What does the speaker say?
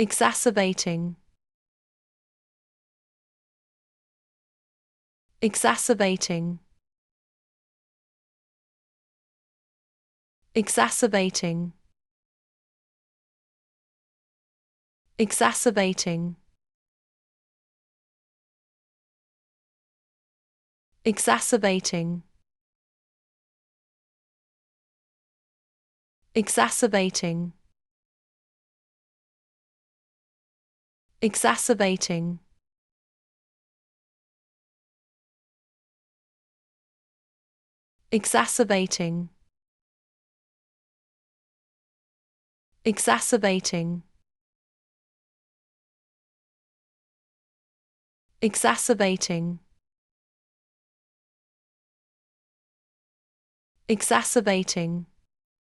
exacerbating, exacerbating, exacerbating, exacerbating, exacerbating, exacerbating, exacerbating, exacerbating, exacerbating, exacerbating, exacerbating,